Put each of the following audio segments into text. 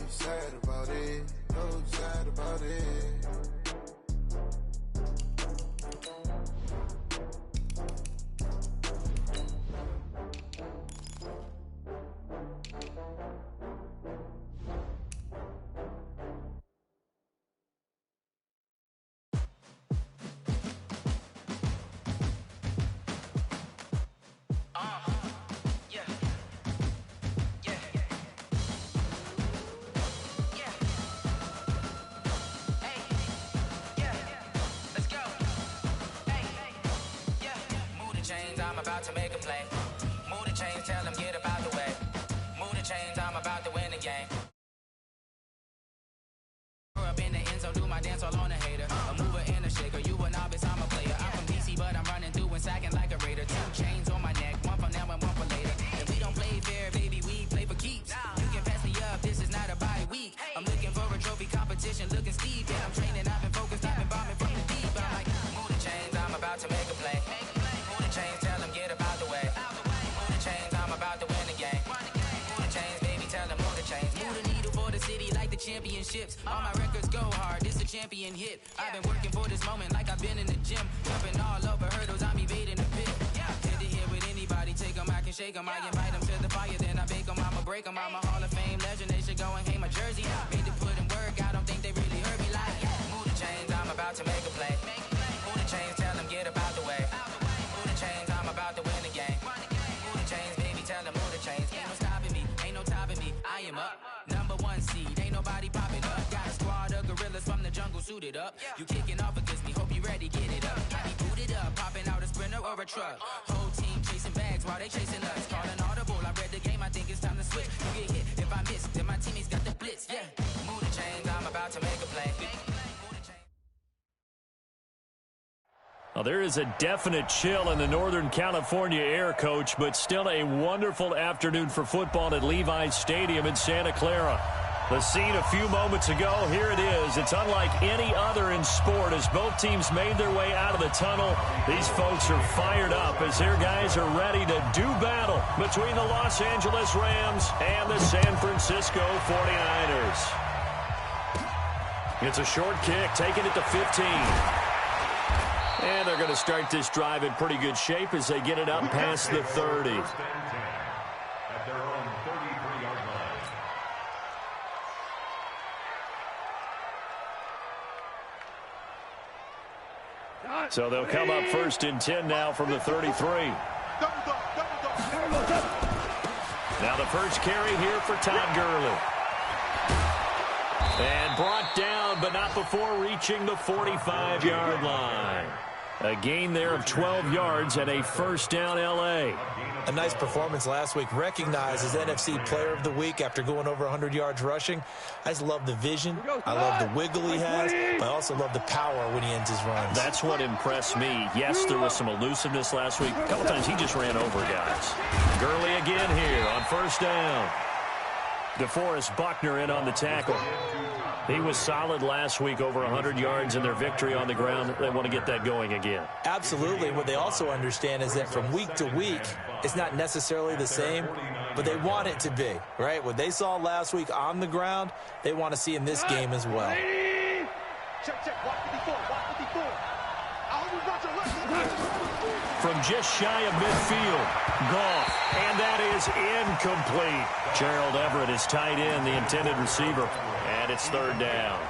sad about it, so sad about it. To make a play. Move the chains, tell them get about the way. Move the chains, I'm about to win the game. Up in the end zone, do my dance all on a hater. A mover and a shaker, you a novice, I'm a player. I'm from DC, but I'm running through and sacking like a raider. 2 chains on my neck, one for now and one for later. And we don't play fair, baby, we play for keeps. You can pass me up, this is not a bye week. I'm looking for a trophy competition, looking steep. Yeah, I'm training, I've been focused, I've been bombing from the deep. I'm like, move the chains, I'm about to make a play. Move the chains, tell them get about the way. Move the chains, I'm about to win the game. Move the chains, baby, tell them move the chains. Move the needle for the city like the championships. All my records go hard, this a champion hit. I've been working for this moment like I've been in the gym. Jumping all over hurdles, I'm evading the pit. Head to head with anybody, take them, I can shake them. I invite them to the fire, then I bake them. I'ma break them, I'm a Hall of Fame legend. They should go and hang my jersey. Made to put in work, I don't think they really heard me like, move the chains, I'm about to make a play. Move the chains, tell them get about the way. Move the chains, I'm about to win the game. Move the chains, baby, tell them move the chains. Ain't no stopping me, ain't no topping me. I am up, #1 seed, ain't nobody popping up. Got a squad of gorillas from the jungle suited up. You kicking off against me, hope you ready, get it up. I be booted up, popping out a Sprinter or a truck. Whole team chasing bags while they chasing us. Calling audible, I read the game, I think it's time to switch. You get hit, if I miss, then my teammates got the blitz. Yeah, move the chains, I'm about to make a play. Well, there is a definite chill in the Northern California air, Coach, but still a wonderful afternoon for football at Levi's Stadium in Santa Clara. The scene a few moments ago, here it is. It's unlike any other in sport as both teams made their way out of the tunnel. These folks are fired up as their guys are ready to do battle between the Los Angeles Rams and the San Francisco 49ers. It's a short kick, taking it to 15. And they're going to start this drive in pretty good shape as they get it up past the 30. So they'll come up 1st and 10 now from the 33. Now the first carry here for Todd Gurley. And brought down, but not before reaching the 45-yard line. A gain there of 12 yards and a first down L.A. A nice performance last week. Recognized as NFC Player of the Week after going over 100 yards rushing. I just love the vision. I love the wiggle he has. But I also love the power when he ends his runs. That's what impressed me. Yes, there was some elusiveness last week. A couple times he just ran over guys. Gurley again here on first down. DeForest Buckner in on the tackle. He was solid last week, over 100 yards in their victory on the ground. They want to get that going again. Absolutely. What they also understand is that from week to week, it's not necessarily the same, but they want it to be, right? What they saw last week on the ground, they want to see in this game as well. From just shy of midfield, Goff, and that is incomplete. Gerald Everett is tight end, the intended receiver, and it's 3rd down.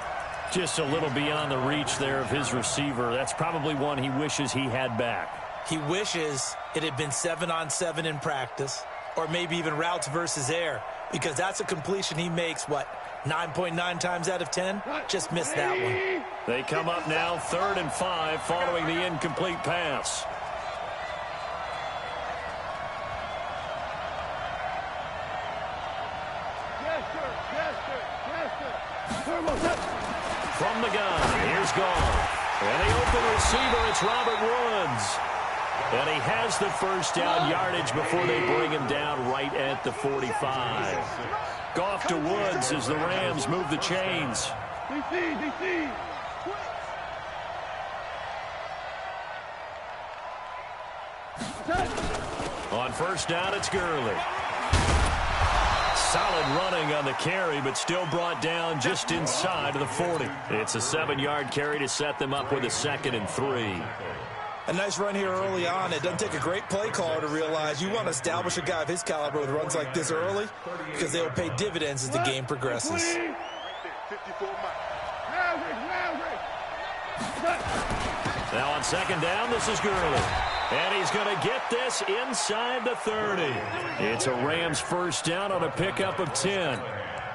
Just a little beyond the reach there of his receiver. That's probably one he wishes he had back. He wishes it had been 7-on-7 in practice, or maybe even routes versus air, because that's a completion he makes, 9.9 times out of 10? Just missed that one. They come up now 3rd and 5 following the incomplete pass. From the gun, here's Goff. And the open receiver, it's Robert Woods. And he has the first down yardage before they bring him down right at the 45. Goff to Woods as the Rams move the chains. On first down, it's Gurley. Solid running on the carry, but still brought down just inside of the 40. It's a 7-yard carry to set them up with a 2nd and 3. A nice run here early on. It doesn't take a great play caller to realize you want to establish a guy of his caliber with runs like this early because they will pay dividends as the game progresses. Now on 2nd down, this is Gurley. And he's going to get this inside the 30. It's a Rams 1st down on a pickup of 10.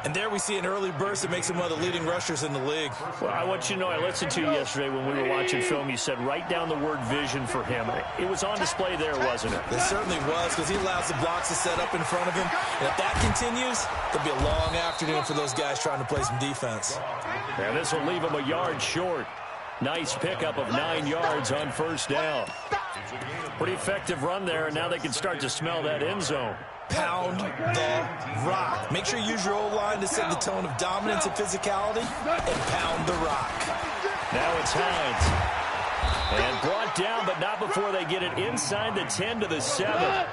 And there we see an early burst that makes him one of the leading rushers in the league. Well, I want you to know, I listened to you yesterday when we were watching film. You said write down the word vision for him. It was on display there, wasn't it? It certainly was, because he allows the blocks to set up in front of him. And if that continues, there'll be a long afternoon for those guys trying to play some defense. And this will leave him a yard short. Nice pickup of 9 yards on 1st down. Pretty effective run there, and now they can start to smell that end zone. Pound the rock. Make sure you use your O-line to set the tone of dominance and physicality, and pound the rock. Now it's Hines. And brought down, but not before they get it inside the 10 to the 7.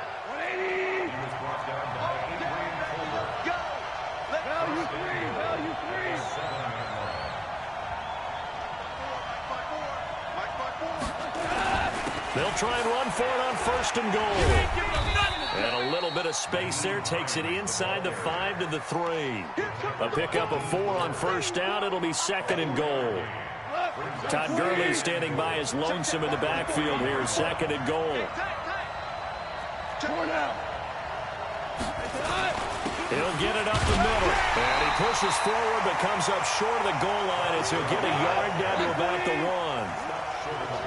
They'll try and run for it on 1st and goal. And a little bit of space there takes it inside the 5 to the 3. A pickup of 4 on 1st down. It'll be 2nd and goal. Todd Gurley standing by as lonesome in the backfield here. 2nd and goal. He'll get it up the middle. And he pushes forward but comes up short of the goal line as he'll get a yard down to about the 1.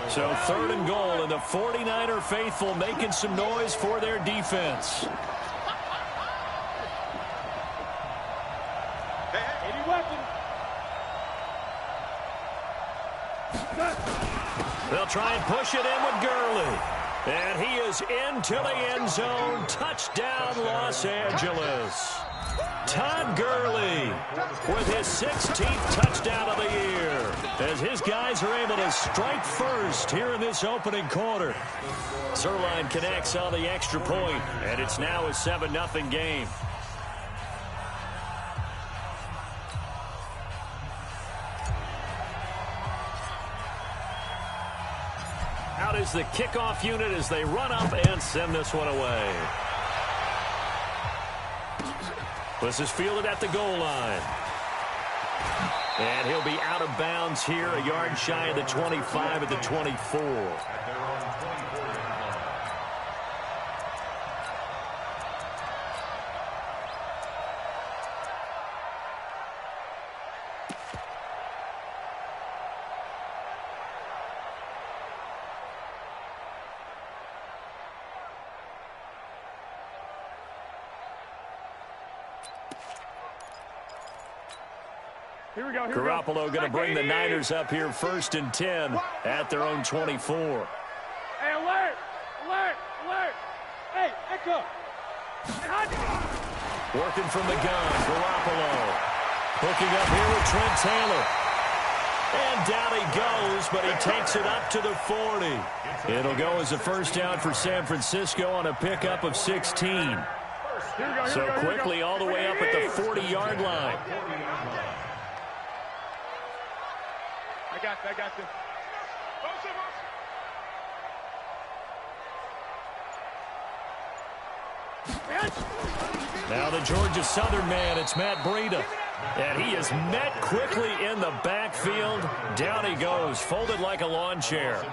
So 3rd and goal, and the 49er faithful making some noise for their defense. They'll try and push it in with Gurley. And he is into the end zone. Touchdown, Los Angeles. Todd Gurley with his 16th touchdown of the year as his guys are able to strike first here in this opening quarter. Zerline connects on the extra point, and it's now a 7-0 game. Out is the kickoff unit as they run up and send this one away. This is fielded at the goal line. And he'll be out of bounds here, a yard shy of the 25 at the 24. Garoppolo going to bring the Niners up here 1st and 10 at their own 24. Hey, alert! Alert! Alert! Hey, echo! Working from the gun, Garoppolo. Hooking up here with Trent Taylor. And down he goes, but he takes it up to the 40. It'll go as a 1st down for San Francisco on a pickup of 16. So quickly all the way up at the 40-yard line. I got you. Now the Georgia Southern man, it's Matt Breida. And he is met quickly in the backfield. Down he goes, folded like a lawn chair.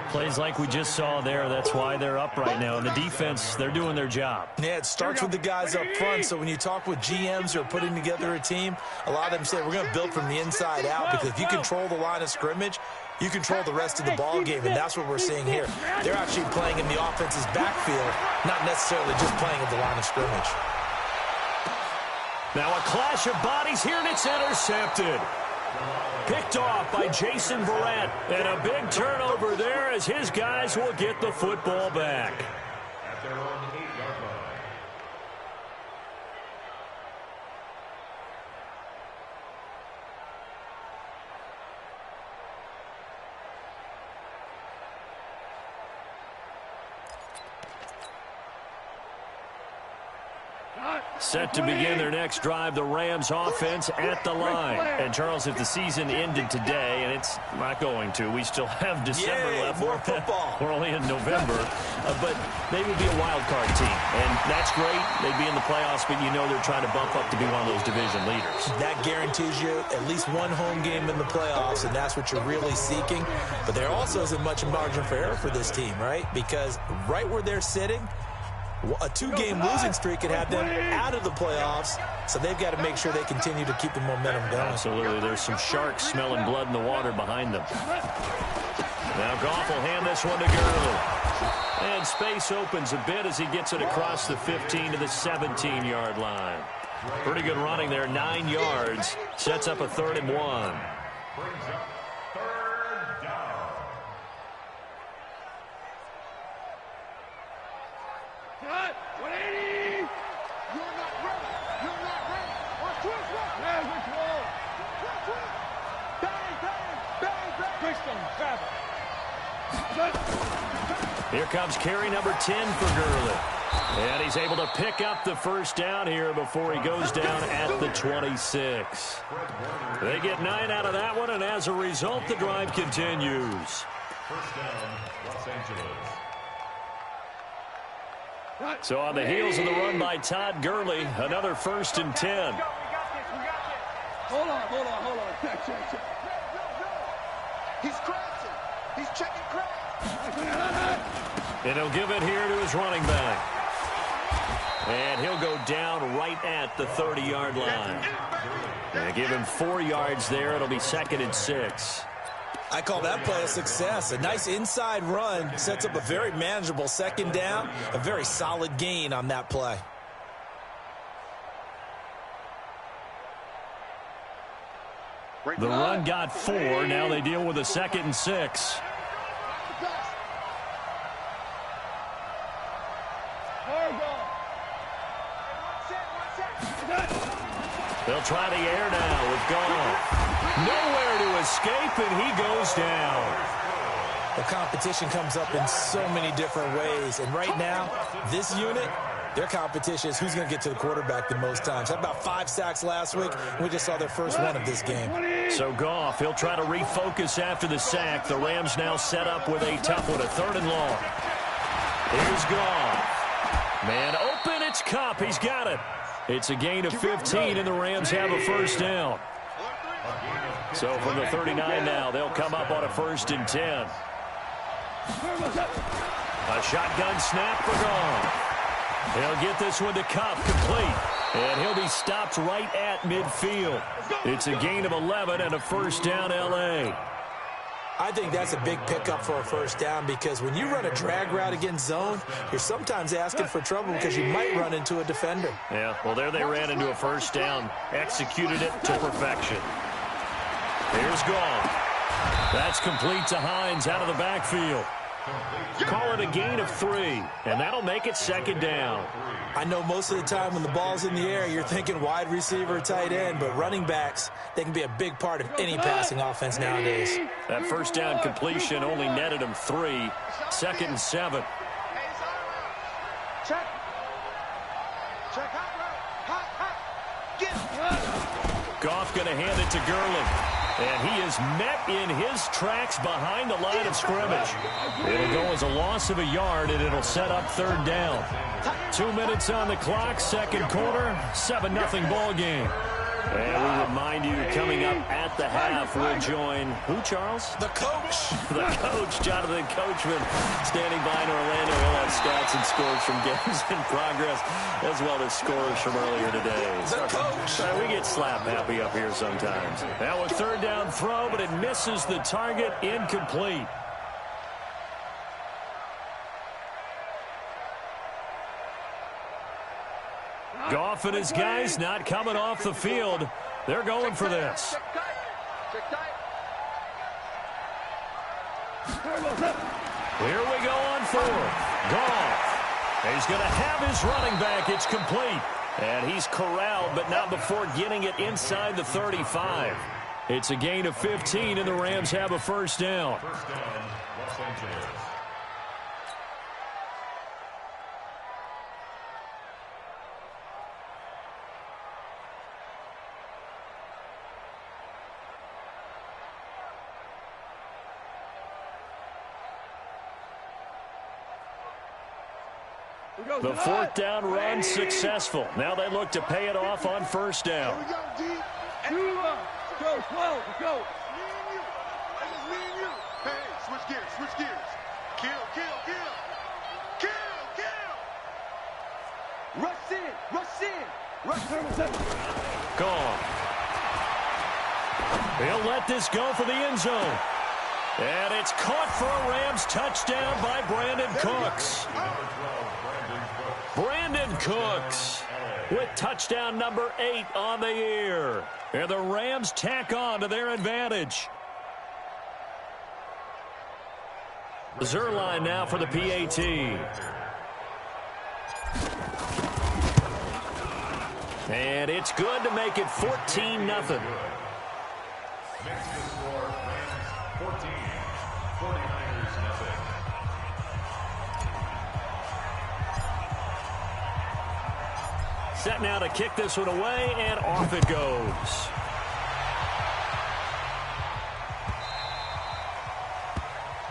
Plays like we just saw there. That's why they're up right now. And the defense, they're doing their job. Yeah, it starts with the guys up front. So when you talk with GMs who are putting together a team, a lot of them say we're going to build from the inside out, because if you control the line of scrimmage, you control the rest of the ball game, and that's what we're seeing here. They're actually playing in the offense's backfield, not necessarily just playing at the line of scrimmage. Now a clash of bodies here, and it's intercepted. Picked off by Jason Verrett, and a big turnover there as his guys will get the football back. Set to begin their next drive, the Rams offense at the line. And, Charles, if the season ended today, and it's not going to, we still have December left. More football. We're only in November. But they would be a wild card team. And that's great. They'd be in the playoffs, but you know they're trying to bump up to be one of those division leaders. That guarantees you at least one home game in the playoffs, and that's what you're really seeking. But there also isn't much margin for error for this team, right? Because right where they're sitting, a 2-game losing streak could have them out of the playoffs, so they've got to make sure they continue to keep the momentum going. Absolutely. There's some sharks smelling blood in the water behind them. Now Goff will hand this one to Gurley. And space opens a bit as he gets it across the 15 to the 17-yard line. Pretty good running there, 9 yards. Sets up a 3rd and 1. Here comes carry number 10 for Gurley. And he's able to pick up the first down here before he goes down at the 26. They get 9 out of that one, and as a result, the drive continues. First down, Los Angeles. So on the heels of the run by Todd Gurley, another 1st and 10. Hold on. Check. He's crashing. He's checking crash. And he'll give it here to his running back. And he'll go down right at the 30-yard line. They give him 4 yards there. It'll be 2nd and 6. I call that play a success. A nice inside run sets up a very manageable 2nd down. A very solid gain on that play. The run got 4. Now they deal with a 2nd and 6. They'll try the air now with Goff. Nowhere to escape, and he goes down. The competition comes up in so many different ways. And right now, this unit, their competition is who's going to get to the quarterback the most times. How about 5 sacks last week? We just saw their first one of this game. So Goff, he'll try to refocus after the sack. The Rams now set up with a tough one, a 3rd and long. Here's Goff. Man open, it's Kupp. He's got it. It's a gain of 15, and the Rams have a first down. So from the 39 now, they'll come up on a 1st and 10. A shotgun snap for Goff. He'll get this one to Kupp, complete. And he'll be stopped right at midfield. It's a gain of 11 and a first down, L.A. I think that's a big pickup for a first down because when you run a drag route against zone, you're sometimes asking for trouble because you might run into a defender. Yeah, well, there they ran into a first down. Executed it to perfection. Here's Goff. That's complete to Hines out of the backfield. Call it a gain of 3, and that'll make it 2nd down. I know most of the time when the ball's in the air, you're thinking wide receiver, tight end, but running backs, they can be a big part of any passing offense nowadays. That first down completion only netted him 3. 2nd and 7. Check. Goff going to hand it to Gurley. And he is met in his tracks behind the line of scrimmage. It'll go as a loss of a yard, and it'll set up 3rd down. 2 minutes on the clock, 2nd quarter, 7-0 ball game. And we remind you, coming up at the half, we'll join who, Charles? The coach. The coach, Jonathan Coachman, standing by in Orlando. He'll have stats and scores from games in progress, as well as scores from earlier today. The coach. We get slap happy up here sometimes. Now a 3rd down throw, but it misses the target, incomplete. Goff and his guys not coming off the field. They're going for this. Here we go on 4th. Goff. He's going to have his running back. It's complete. And he's corralled, but not before getting it inside the 35. It's a gain of 15, and the Rams have a first down. First down, Los Angeles. The fourth down run successful. Now they look to pay it off on first down. Go, 12, go. Hey, switch gears, switch gears. Kill. Rush in. Gone. He'll let this go for the end zone. And it's caught for a Rams touchdown by Brandon Cooks. Brandon Cooks with touchdown number 8 on the year. And the Rams tack on to their advantage. Zerline now for the PAT. And it's good to make it 14-0. Makes the score Rams 14, 49ers nothing. Set now to kick this one away, and off it goes.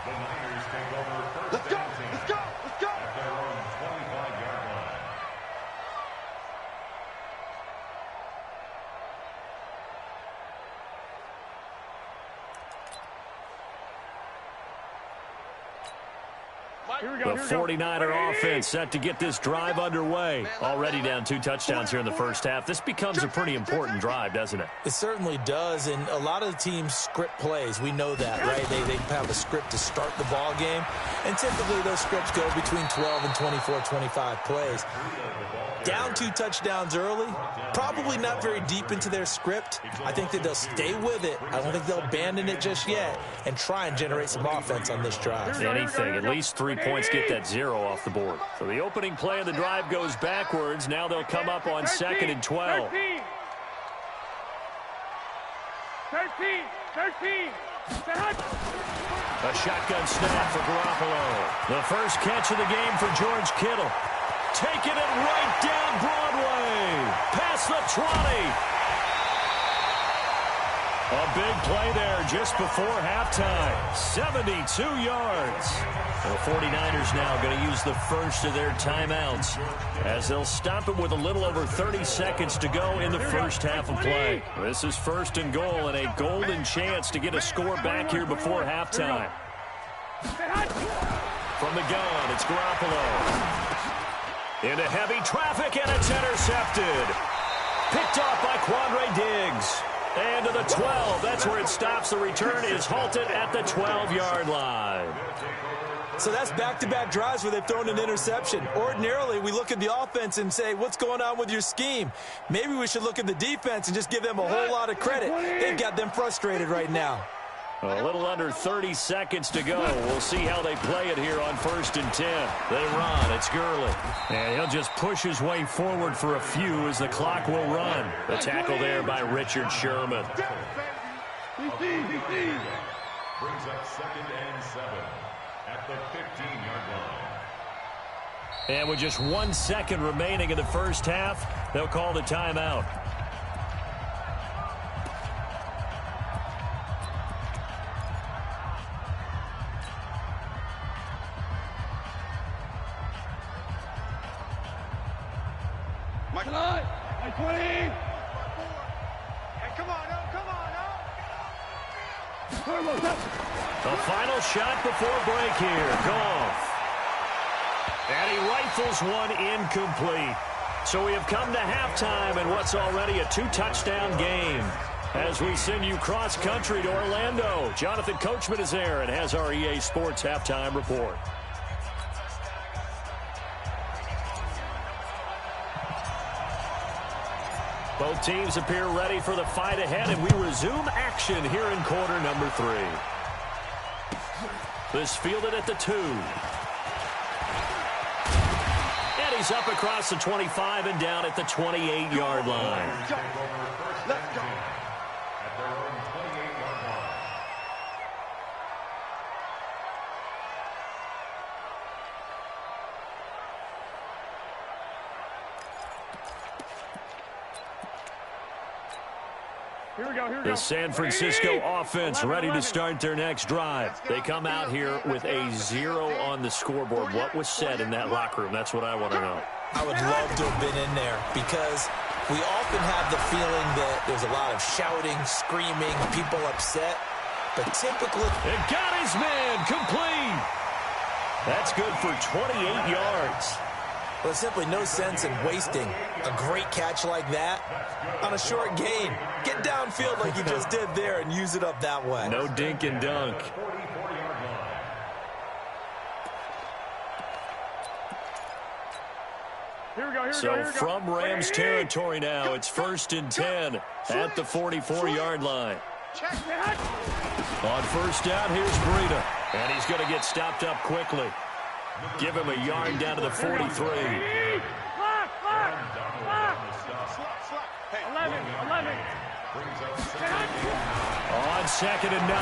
The Niners take over first down team at their own 25-yard line. The 49er offense set to get this drive underway. Already down 2 touchdowns here in the first half. This becomes a pretty important drive, doesn't it? It certainly does, and a lot of the teams script plays. We know that, right? They have a script to start the ball game, and typically those scripts go between 12 and 24, 25 plays. Down 2 touchdowns early, probably not very deep into their script. I think that they'll stay with it. I don't think they'll abandon it just yet and try and generate some offense on this drive. Anything, at least 3 points, get that 0 off the board. So the opening play of the drive goes backwards. Now they'll come up on 2nd and 12. 13. A shotgun snap for Garoppolo. The first catch of the game for George Kittle. Taking it right down Broadway. Past the 20. A big play there just before halftime. 72 yards. The 49ers now going to use the first of their timeouts as they'll stop it with a little over 30 seconds to go in the first half of play. This is 1st and goal and a golden chance to get a score back here before halftime. From the gun, it's Garoppolo. Into heavy traffic, and it's intercepted. Picked off by Quandre Diggs. And to the 12. That's where it stops. The return is halted at the 12-yard line. So that's back-to-back drives where they've thrown an interception. Ordinarily, we look at the offense and say, what's going on with your scheme? Maybe we should look at the defense and just give them a whole lot of credit. They've got them frustrated right now. A little under 30 seconds to go. We'll see how they play it here on 1st and 10. They run. It's Gurley. And he'll just push his way forward for a few as the clock will run. The tackle there by Richard Sherman. Brings up 2nd and 7 at the 15-yard line. And with just 1 second remaining in the first half, they'll call the timeout. The final shot before break here. Goff. And he rifles one incomplete. So we have come to halftime in what's already a 2-touchdown game. As we send you cross-country to Orlando, Jonathan Coachman is there and has our EA Sports halftime report. Both teams appear ready for the fight ahead, and we resume action here in quarter number 3. This fielded at the 2. And he's up across the 25 and down at the 28-yard line. Let's go. At their own 28-yard line. The San Francisco offense ready to start their next drive. They come out here with a 0 on the scoreboard. What was said in that locker room? That's what I want to know. I would love to have been in there because we often have the feeling that there's a lot of shouting, screaming, people upset. But typically... It got his man complete. That's good for 28 yards. Well, there's simply no sense in wasting a great catch like that on a short gain. Get downfield like you just did there and use it up that way. No dink and dunk. So from Rams territory now, it's 1st and 10 at the 44-yard line. On first down, here's Breida. And he's going to get stopped up quickly. Give him a yard down to the 43. On 2nd and 9,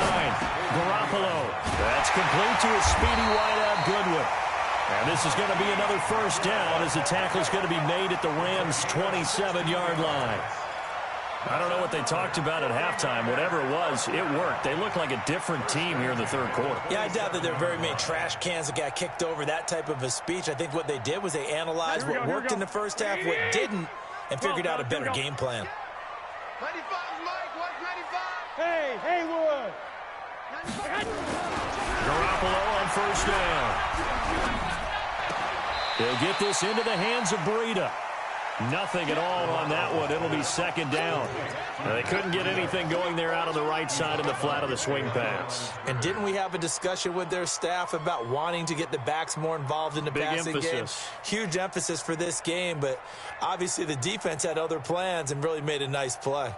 Garoppolo. That's complete to a speedy wideout Goodwin. And this is going to be another first down as the tackle is going to be made at the Rams' 27-yard line. I don't know what they talked about at halftime. Whatever it was, it worked. They look like a different team here in the third quarter. Yeah, I doubt that there are very many trash cans that got kicked over, that type of a speech. I think what they did was they analyzed what worked in the first half, what didn't, and figured out a better game plan. 95, Mike. What's 95? Hey, Haywood. Garoppolo on first down. They'll get this into the hands of Breida. Nothing at all on that one. It'll be 2nd down. They couldn't get anything going there out on the right side of the flat of the swing pass. And didn't we have a discussion with their staff about wanting to get the backs more involved in the passing game? Huge emphasis for this game, but obviously the defense had other plans and really made a nice play.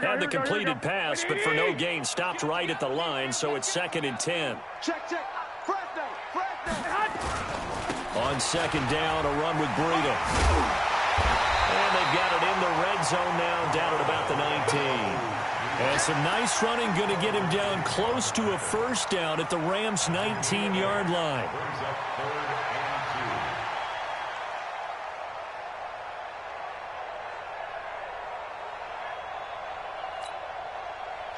Had the completed pass, but for no gain, stopped right at the line, so it's 2nd and 10. Check. Fresh down. On 2nd down, a run with Breida. And they've got it in the red zone now, down at about the 19. And some nice running, going to get him down close to a first down at the Rams' 19-yard line.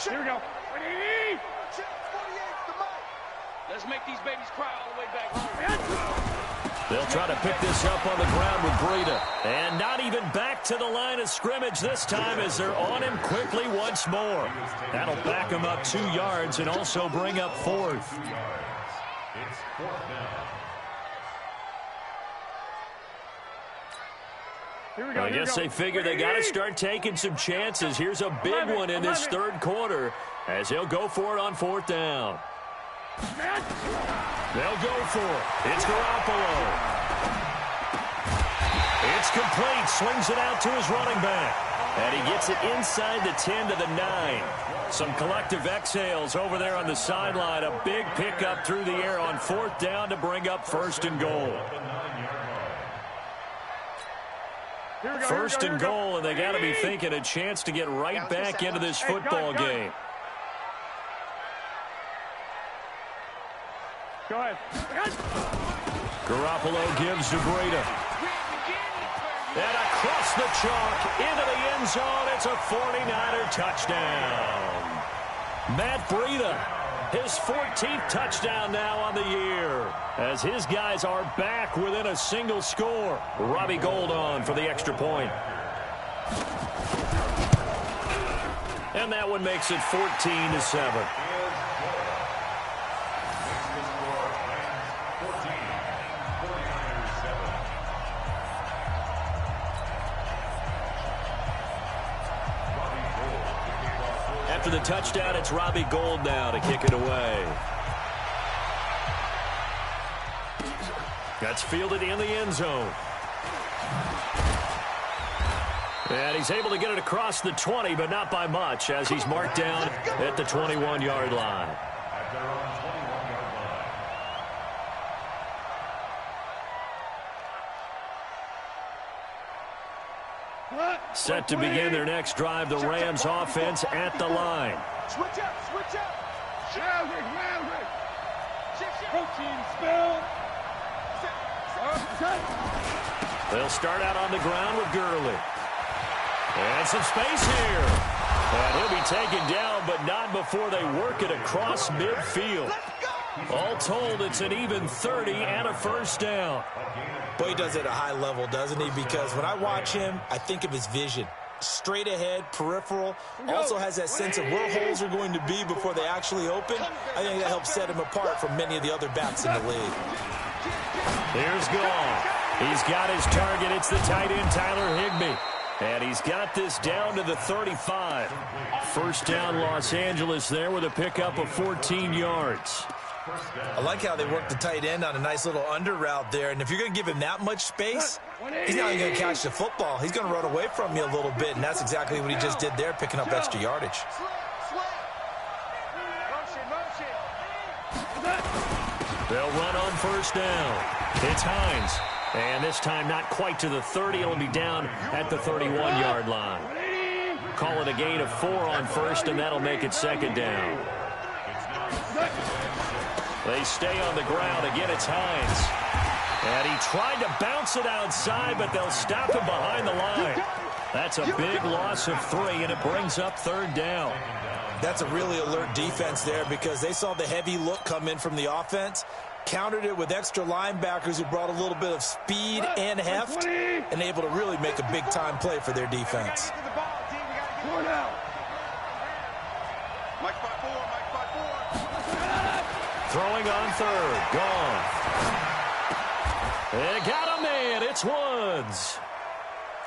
Here we go. Let's make these babies cry all the way back home. They'll try to pick this up on the ground with Breida. And not even back to the line of scrimmage this time as they're on him quickly once more. That'll back him up 2 yards and also bring up 4th. It's 4th down. I guess they figure they got to start taking some chances. Here's a big one in this third quarter as they'll go for it on 4th down. They'll go for it. It's Garoppolo. It's complete. Swings it out to his running back. And he gets it inside the 10 to the 9. Some collective exhales over there on the sideline. A big pickup through the air on 4th down to bring up 1st and goal. 1st and goal, and they got to be thinking a chance to get right back into this football game. Go ahead. Garoppolo gives to Breida. And across the chalk into the end zone. It's a 49er touchdown. Matt Breida, his 14th touchdown now on the year, as his guys are back within a single score. Robbie Gould on for the extra point. And that one makes it 14-7. After the touchdown, it's Robbie Gould now to kick it away. That's fielded in the end zone. And he's able to get it across the 20, but not by much, as he's marked down at the 21-yard line. Set to begin their next drive, the Rams offense at the line. Switch up. They'll start out on the ground with Gurley. And some space here. And he'll be taken down, but not before they work it across midfield. All told, it's an even 30 and a first down. Boy, he does it at a high level, doesn't he? Because when I watch him, I think of his vision. Straight ahead, peripheral, also has that sense of where holes are going to be before they actually open. I think that helps set him apart from many of the other backs in the league. Here's Gall. He's got his target. It's the tight end, Tyler Higbee. And he's got this down to the 35. First down, Los Angeles there with a pickup of 14 yards. I like how they work the tight end on a nice little under route there. And if you're going to give him that much space, he's not even going to catch the football. He's going to run away from you a little bit, and that's exactly what he just did there, picking up extra yardage. They'll run on first down. It's Hines. And this time not quite to the 30. It'll be down at the 31-yard line. Call it a gain of 4 on first, and that'll make it second down. They stay on the ground. Again, it's Hines. And he tried to bounce it outside, but they'll stop him behind the line. That's a big loss of 3, and it brings up third down. That's a really alert defense there because they saw the heavy look come in from the offense, countered it with extra linebackers who brought a little bit of speed and heft, and able to really make a big-time play for their defense. Throwing on third. Gone. They got a man. It's Woods.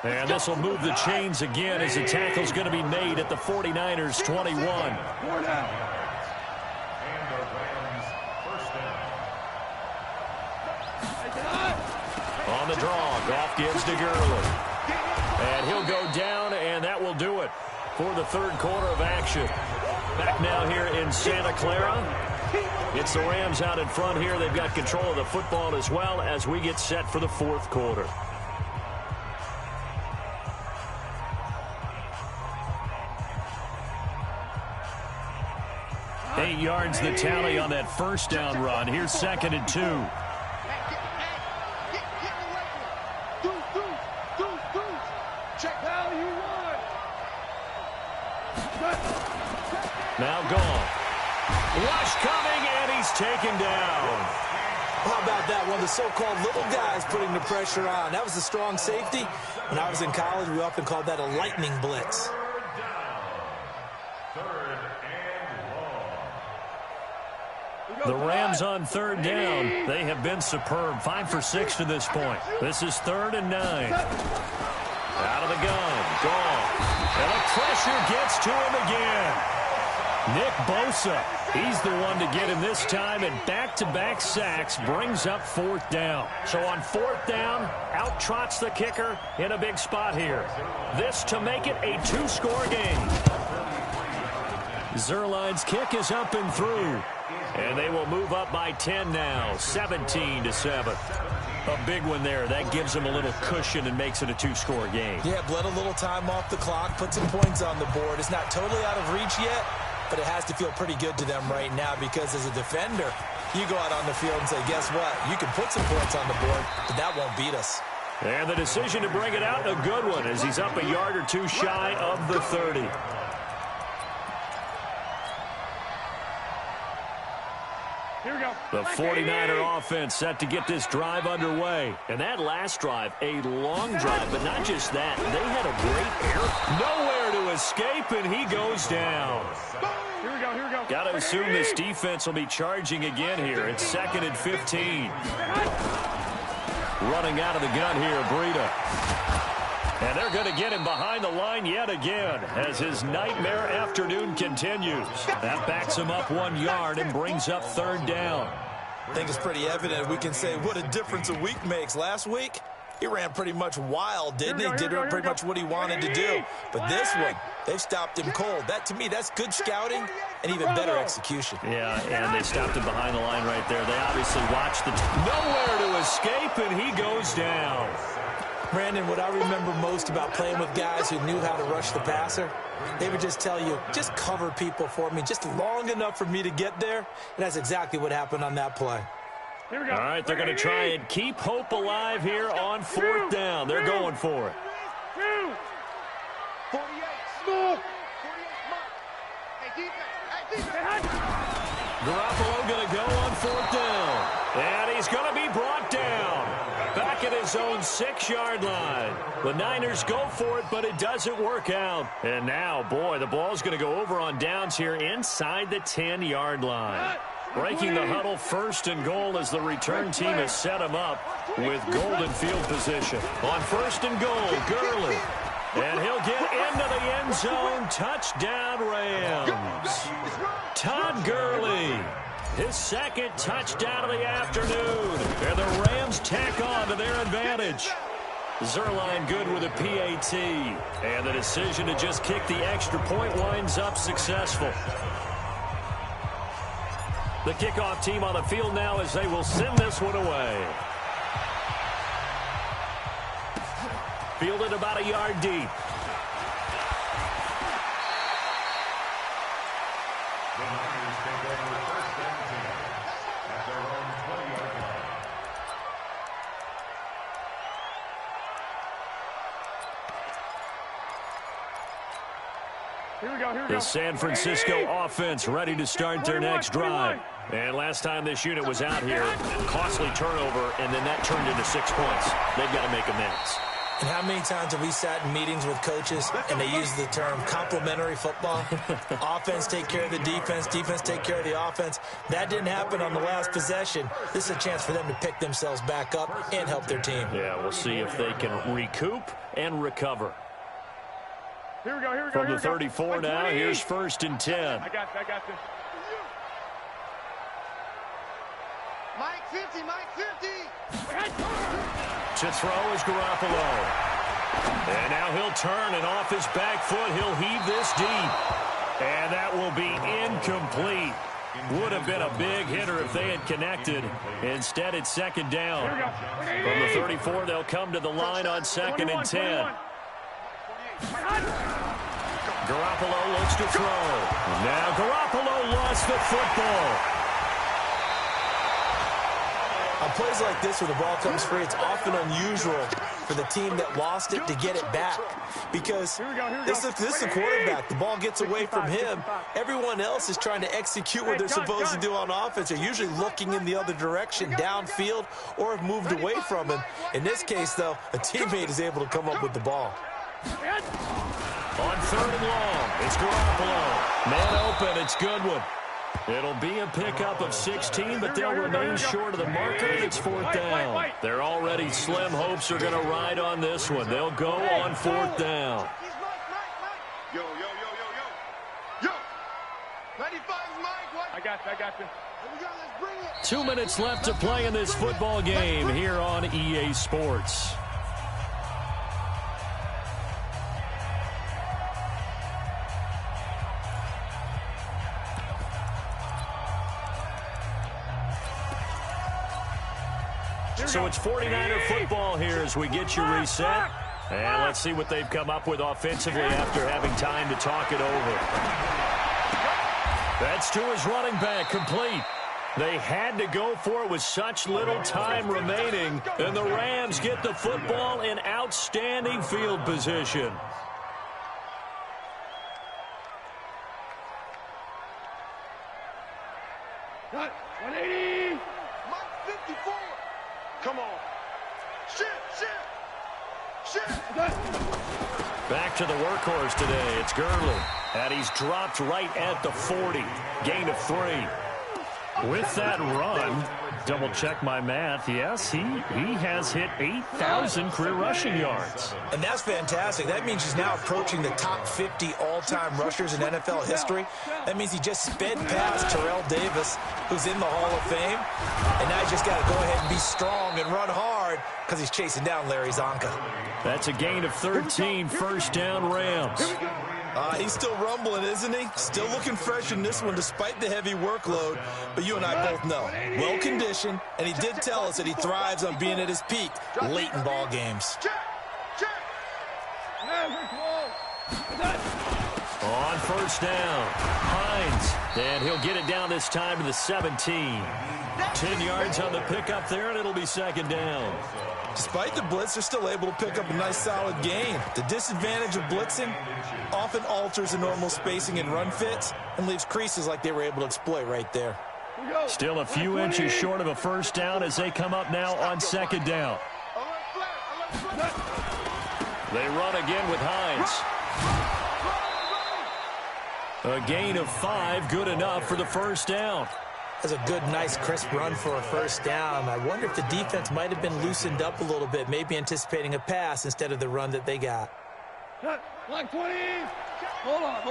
And this will move the chains again as the tackle's going to be made at the 49ers' 21. On the draw, Goff gives to Gurley. And he'll go down, and that will do it for the third quarter of action. Back now here in Santa Clara. It's the Rams out in front here. They've got control of the football as well as we get set for the fourth quarter. Eight yards the tally on that first down run. Here's second and 2. Now gone. Rush coming, and he's taken down. How about that? One of the so-called little guys putting the pressure on. That was a strong safety. When I was in college, we often called that a lightning blitz. The Rams on third down. They have been superb. 5 for 6 to this point. This is 3rd and 9. Out of the gun. Gone. And the pressure gets to him again. Nick Bosa, he's the one to get him this time, and back-to-back sacks brings up 4th down. So on 4th down, out trots the kicker in a big spot here. This to make it a 2-score game. Zerline's kick is up and through. And they will move up by 10 now, 17-7. A big one there. That gives them a little cushion and makes it a 2-score game. Yeah, bled a little time off the clock, put some points on the board. It's not totally out of reach yet, but it has to feel pretty good to them right now because as a defender, you go out on the field and say, guess what? You can put some points on the board, but that won't beat us. And the decision to bring it out, a good one, as he's up a yard or 2 shy of the 30. The 49er offense set to get this drive underway. And that last drive, a long drive, but not just that. They had a great air. Nowhere to escape, and he goes down. Here we go. Got to assume this defense will be charging again here. It's 2nd and 15. Running out of the gun here, Breida. And they're going to get him behind the line yet again as his nightmare afternoon continues. That backs him up 1 yard and brings up 3rd down. I think it's pretty evident. We can say what a difference a week makes. Last week, he ran pretty much wild, didn't he? Did pretty much what he wanted to do. But this one, they've stopped him cold. That, to me, that's good scouting and even better execution. Yeah, and they stopped him behind the line right there. They obviously watched the nowhere to escape, and he goes down. Brandon, what I remember most about playing with guys who knew how to rush the passer, they would just tell you, just cover people for me, just long enough for me to get there. And that's exactly what happened on that play. All right, they're going to try and keep hope alive here on 4th down. They're going for it. 48. Garoppolo going to go on 4th down. And he's going to be brought down. Back at his own 6-yard line. The Niners go for it, but it doesn't work out. And now, boy, the ball's going to go over on downs here inside the 10-yard line. Breaking the huddle, 1st and goal as the return team has set him up with golden field position. On 1st and goal, Gurley. And he'll get into the end zone. Touchdown, Rams. Todd Gurley. His 2nd touchdown of the afternoon. And the Rams tack on to their advantage. Zerline good with a PAT. And the decision to just kick the extra point winds up successful. The kickoff team on the field now as they will send this one away. Fielded about a yard deep. The Niners take over 1st and 10 at their own 20-yard line. Here we go. The San Francisco offense ready to start their next drive. And last time this unit was out here, costly turnover, and then that turned into 6 points. They've got to make amends. And how many times have we sat in meetings with coaches and they use the term complementary football? Offense take care of the defense, defense take care of the offense. That didn't happen on the last possession. This is a chance for them to pick themselves back up and help their team. Yeah, we'll see if they can recoup and recover. Here we go. From the 34 now, here's 1st and 10. I got this. Mike 50. To throw is Garoppolo. And now he'll turn, and off his back foot, he'll heave this deep. And that will be incomplete. Would have been a big hitter if they had connected. Instead, it's 2nd down. From the 34, they'll come to the line on 2nd and 10. Garoppolo looks to throw. Now Garoppolo lost the football. On plays like this where the ball comes free, it's often unusual for the team that lost it to get it back. Because this is the quarterback. The ball gets away from him. Everyone else is trying to execute what they're supposed to do on offense. They're usually looking in the other direction, downfield, or have moved away from him. In this case, though, a teammate is able to come up with the ball. On 3rd and long, it's Garoppolo. Man open, it's Goodwin. It'll be a pickup of 16, but they'll remain short of the marker. It's 4th down. They're already slim hopes are going to ride on this one. They'll go on 4th down. Yo. 95 Mike. I got this. 2 minutes left to play in this football game here on EA Sports. So it's 49er football here as we get you reset. And let's see what they've come up with offensively after having time to talk it over. That's to his running back, complete. They had to go for it with such little time remaining. And the Rams get the football in outstanding field position. Cut. 180. Mike 54. Come on. Shit. Back to the workhorse today. It's Gurley. And he's dropped right at the 40. Gain of 3. With that run, double check my math. Yes, he has hit 8,000 career rushing yards. And that's fantastic. That means he's now approaching the top 50 all-time rushers in NFL history. That means he just sped past Terrell Davis, who's in the Hall of Fame. And now he's just got to go ahead and be strong and run hard because he's chasing down Larry Zonka. That's a gain of 13, 1st down Rams. He's still rumbling, isn't he? Still looking fresh in this one despite the heavy workload. But you and I both know, well-conditioned, and he did tell us that he thrives on being at his peak late in ball games. On first down, Hines, and he'll get it down this time to the 17. 10 yards on the pickup there, and it'll be second down. Despite the blitz, they're still able to pick up a nice, solid gain. The disadvantage of blitzing often alters the normal spacing and run fits and leaves creases like they were able to exploit right there. Still a few inches short of a first down as they come up now on second down. They run again with Hines. A gain of 5, good enough for the first down. That's a good, nice, crisp run for a first down. I wonder if the defense might have been loosened up a little bit, maybe anticipating a pass instead of the run that they got. Like 20. Hold on.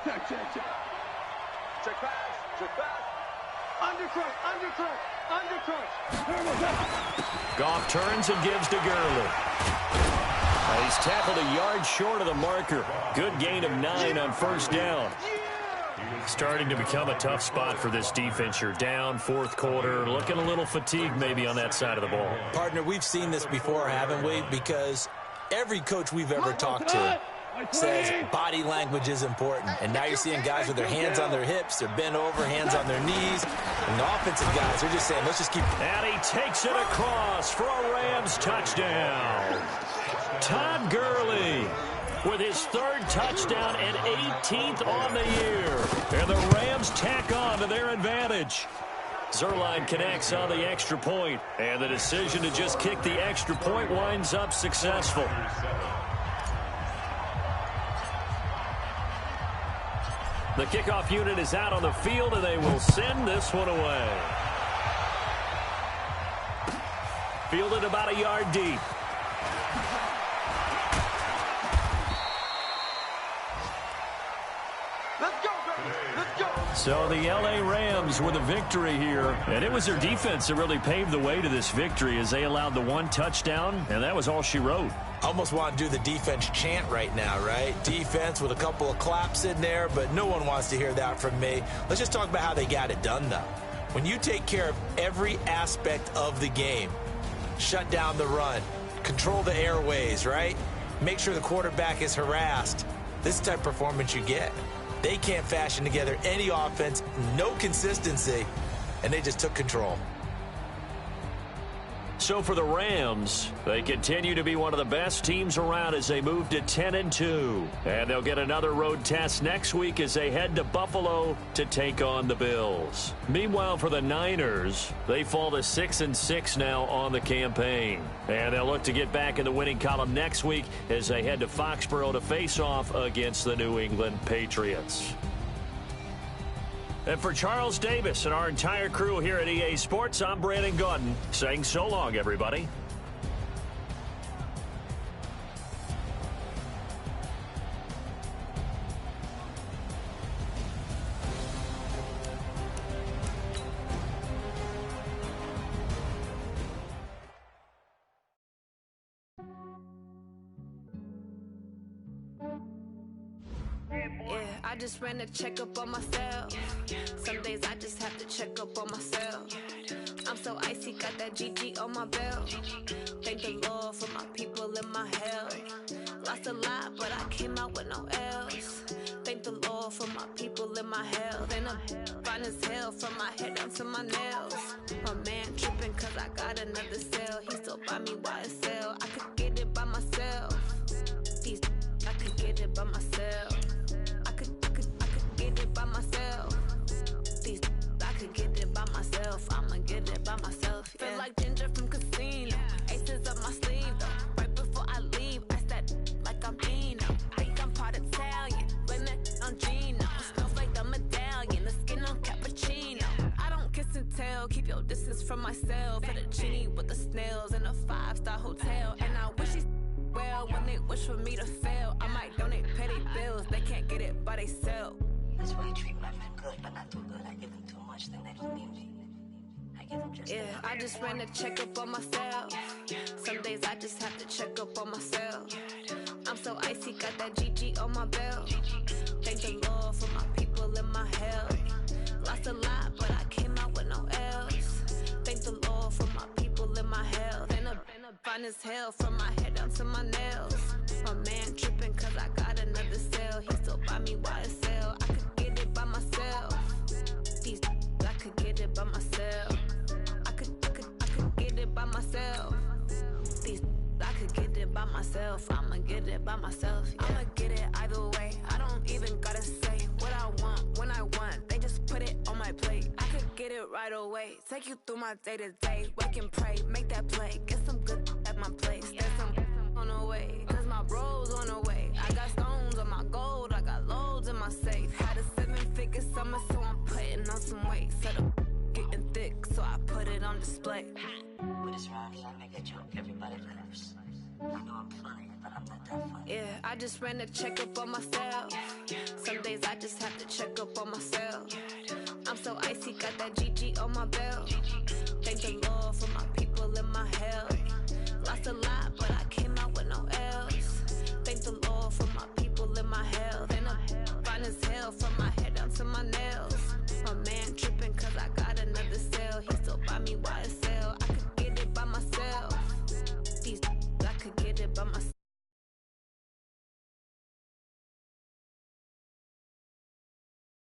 Check. Check pass. Undercrush. Goff turns and gives to Gurley. He's tackled a yard short of the marker. Good gain of 9 on first down. Starting to become a tough spot for this defense. You're down, fourth quarter, looking a little fatigued maybe on that side of the ball. Partner, we've seen this before, haven't we? Because every coach we've ever talked to says body language is important. And now you're seeing guys with their hands on their hips, they're bent over, hands on their knees. And the offensive guys are just saying, let's just keep... And he takes it across for a Rams touchdown. Todd Gurley with his 3rd touchdown and 18th on the year. And the Rams tack on to their advantage. Zerline connects on the extra point, and the decision to just kick the extra point winds up successful. The kickoff unit is out on the field, and they will send this one away. Fielded about a yard deep. So the L.A. Rams with a victory here, and it was their defense that really paved the way to this victory as they allowed the 1 touchdown, and that was all she wrote. I almost want to do the defense chant right now, right? Defense with a couple of claps in there, but no one wants to hear that from me. Let's just talk about how they got it done, though. When you take care of every aspect of the game, shut down the run, control the airways, right? Make sure the quarterback is harassed. This type of performance you get. They can't fashion together any offense, no consistency, and they just took control. So for the Rams, they continue to be one of the best teams around as they move to 10-2. And they'll get another road test next week as they head to Buffalo to take on the Bills. Meanwhile, for the Niners, they fall to 6-6 now on the campaign. And they'll look to get back in the winning column next week as they head to Foxborough to face off against the New England Patriots. And for Charles Davis and our entire crew here at EA Sports, I'm Brandon Gaudin saying so long, everybody. I just ran a checkup on myself. Some days I just have to check up on myself. I'm so icy, got that GG on my belt. Thank the Lord for my people and my health. Lost a lot, but I came out with no else. Thank the Lord for my people and my health. And I'm fine as hell from my head down to my nails. My man tripping cause I got another cell. He still buy me YSL. I could get it by myself. I could get it by myself. Get it by myself. I could get it by myself. I'ma get it by myself. Yeah. Feel like Ginger from Casino. Aces up my sleeve though. Right before I leave, I said like I'm Dino. Think I'm part Italian. Blame that on Gino. Smells like the medallion. The skin on cappuccino. I don't kiss and tell. Keep your distance from myself. Fettuccine with the snails in a 5-star hotel. And I wish he's well when they wish for me to fail. I might donate petty bills. They can't get it by themselves. That's why I treat my men good, but not too good. I give them too much, then they don't need me. I give them just enough. I just ran a checkup on myself. Some days I just have to check up on myself. I'm so icy, got that GG on my belt. Thank the Lord for my people and my health. Lost a lot, but I came out with no else. Thank the Lord for my people and my health. And I'm fine as hell from my head down to my nails. My man tripping another sale. He still buy me YSL. I could get it by myself. These I could get it by myself. I could get it by myself. These I could get it by myself. I'ma get it by myself. Yeah. I'ma get it either way. I don't even gotta say what I want when I want. They just put it on my plate. I could get it right away. Take you through my day to day. Wake and pray, make that play. Get some good at my place. There's some on the way, cause my bro's on the way. I got stones on my gold. I got loads in my safe. Had a 7-figure summer, so I'm putting on some weight. Set up getting thick, so I put it on display. With this rhyme, I make a joke, everybody laughs. I know I'm funny, but I'm not that funny. Yeah, I just ran a checkup on myself. Some days I just have to check up on myself.